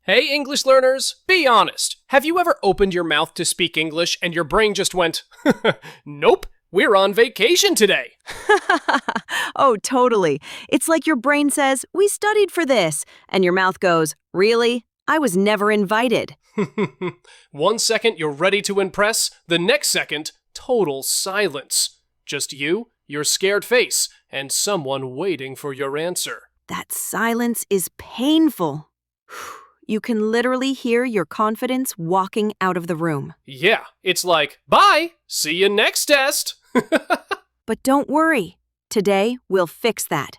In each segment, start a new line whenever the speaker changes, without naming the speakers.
Hey, English learners, be honest. Have you ever opened your mouth to speak English and your brain just went, nope, we're on vacation today?
Oh, totally. It's like your brain says, we studied for this, and your mouth goes, really? I was never invited.
1 second you're ready to impress, the next second, total silence. Just you, your scared face, and someone waiting for your answer.
That silence is painful. You can literally hear your confidence walking out of the room.
Yeah, it's like, bye, see you next test.
But don't worry. Today, we'll fix that.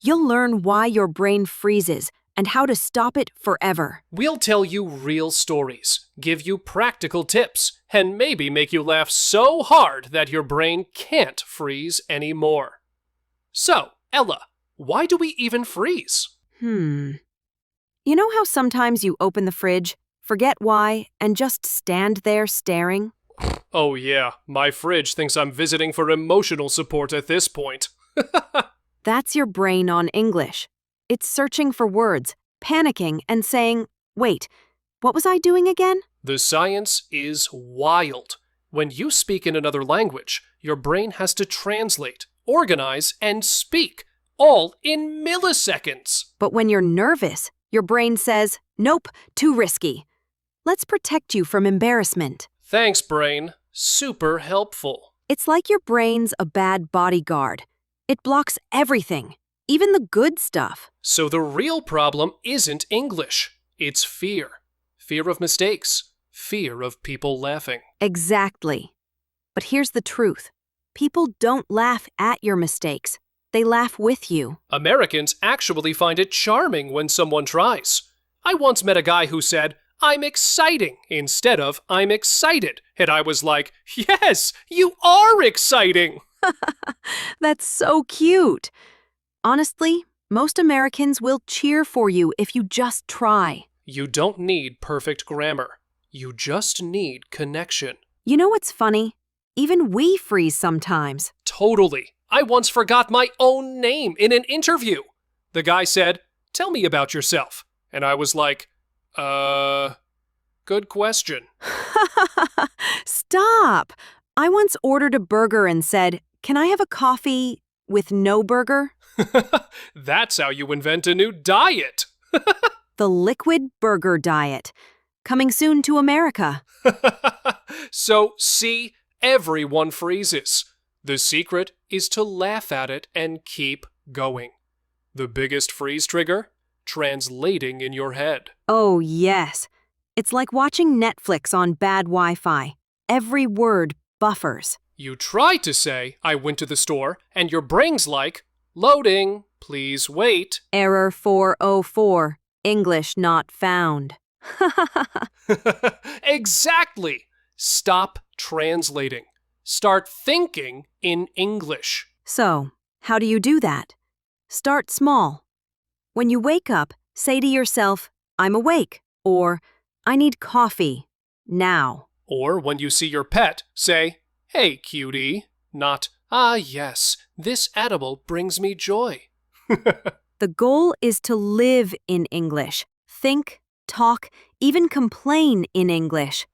You'll learn why your brain freezes and how to stop it forever.
We'll tell you real stories, give you practical tips, and maybe make you laugh so hard that your brain can't freeze anymore. So, Ella, why do we even freeze?
You know how sometimes you open the fridge, forget why, and just stand there staring?
Oh yeah, my fridge thinks I'm visiting for emotional support at this point.
That's your brain on English. It's searching for words, panicking, and saying, wait, what was I doing again?
The science is wild. When you speak in another language, your brain has to translate, organize, and speak, all in milliseconds.
But when you're nervous, your brain says, nope, too risky. Let's protect you from embarrassment.
Thanks, brain. Super helpful.
It's like your brain's a bad bodyguard. It blocks everything, even the good stuff.
So the real problem isn't English. It's fear. Fear of mistakes. Fear of people laughing.
Exactly. But here's the truth. People don't laugh at your mistakes. They laugh with you.
Americans actually find it charming when someone tries. I once met a guy who said, I'm exciting, instead of I'm excited. And I was like, yes, you are exciting.
That's so cute. Honestly, most Americans will cheer for you if you just try.
You don't need perfect grammar. You just need connection.
You know what's funny? Even we freeze sometimes.
Totally. I once forgot my own name in an interview. The guy said, tell me about yourself. And I was like, good question.
Stop! I once ordered a burger and said, can I have a coffee with no burger?
That's how you invent a new diet.
The liquid burger diet. Coming soon to America.
So, see, everyone freezes. The secret is to laugh at it and keep going. The biggest freeze trigger? Translating in your head.
Oh, yes. It's like watching Netflix on bad Wi-Fi. Every word buffers.
You try to say, I went to the store, and your brain's like, loading, please wait.
Error 404. English not found.
Exactly. Stop translating. Start thinking in English.
So, how do you do that? Start small. When you wake up, say to yourself, I'm awake, or I need coffee, now.
Or when you see your pet, say, hey, cutie, not, ah, yes, this edible brings me joy.
The goal is to live in English. Think, talk, even complain in English.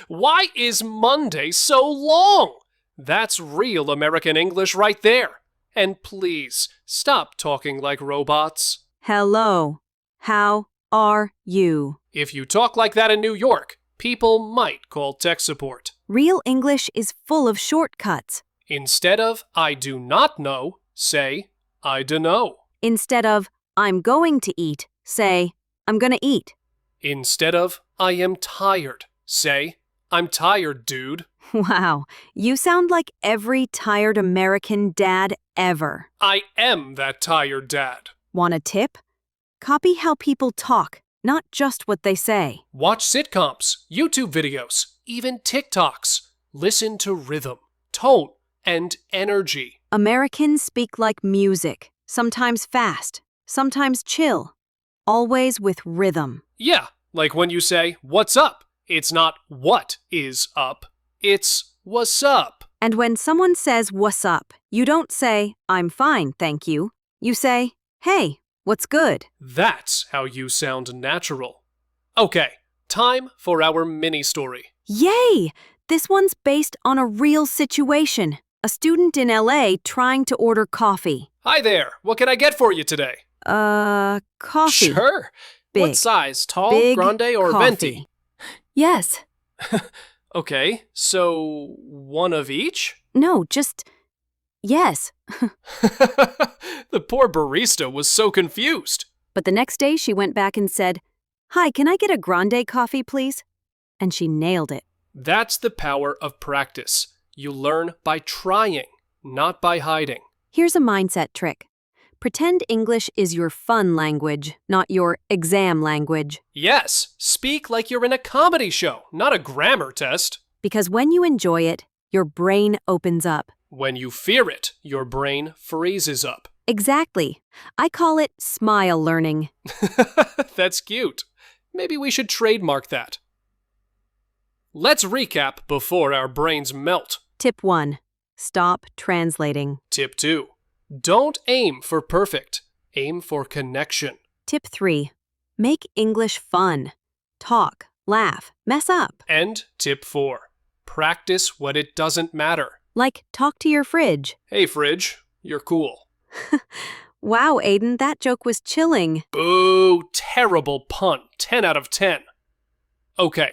Why is Monday so long? That's real American English right there. And please, stop talking like robots.
Hello. How are you?
If you talk like that in New York, people might call tech support.
Real English is full of shortcuts.
Instead of I do not know, say I dunno.
Instead of I'm going to eat, say I'm gonna eat.
Instead of I am tired, say I'm tired, dude.
Wow, you sound like every tired American dad ever.
I am that tired dad.
Want a tip? Copy how people talk, not just what they say.
Watch sitcoms, YouTube videos, even TikToks. Listen to rhythm, tone, and energy.
Americans speak like music, sometimes fast, sometimes chill, always with rhythm.
Yeah, like when you say, what's up? It's not what is up, it's what's up.
And when someone says what's up, you don't say, I'm fine, thank you. You say, hey, What's good?
That's how you sound natural. Okay, time for our mini story.
Yay! This one's based on a real situation. A student in LA trying to order coffee.
Hi there, what can I get for you today?
Coffee.
Sure.
Big.
What size? Tall,
Big
grande, or
coffee.
venti?
Yes.
Okay, so one of each?
No, just... Yes.
The poor barista was so confused.
But the next day she went back and said, "Hi, can I get a grande coffee, please?" And she nailed it.
That's the power of practice. You learn by trying, not by hiding.
Here's a mindset trick. Pretend English is your fun language, not your exam language.
Yes, speak like you're in a comedy show, not a grammar test.
Because when you enjoy it, your brain opens up.
When you fear it, your brain freezes up.
Exactly. I call it smile learning.
That's cute. Maybe we should trademark that. Let's recap before our brains melt.
Tip 1. Stop translating.
Tip 2. Don't aim for perfect. Aim for connection.
Tip 3. Make English fun. Talk, laugh, mess up.
And tip 4. Practice when it doesn't matter.
Like talk to your fridge.
Hey, fridge, you're cool.
Wow, Aiden, that joke was chilling.
Boo, terrible pun. 10 out of 10. Okay,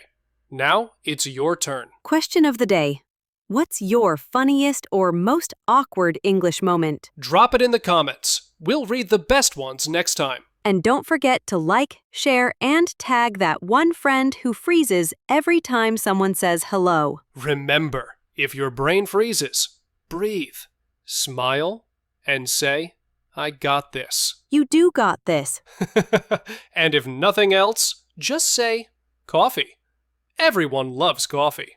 now it's your turn.
Question of the day. What's your funniest or most awkward English moment?
Drop it in the comments. We'll read the best ones next time.
And don't forget to like, share, and tag that one friend who freezes every time someone says hello.
Remember, if your brain freezes, breathe, smile, and say, I got this.
You do got this.
And if nothing else, just say, coffee. Everyone loves coffee.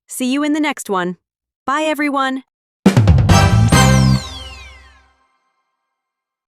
See you in the next one. Bye, everyone.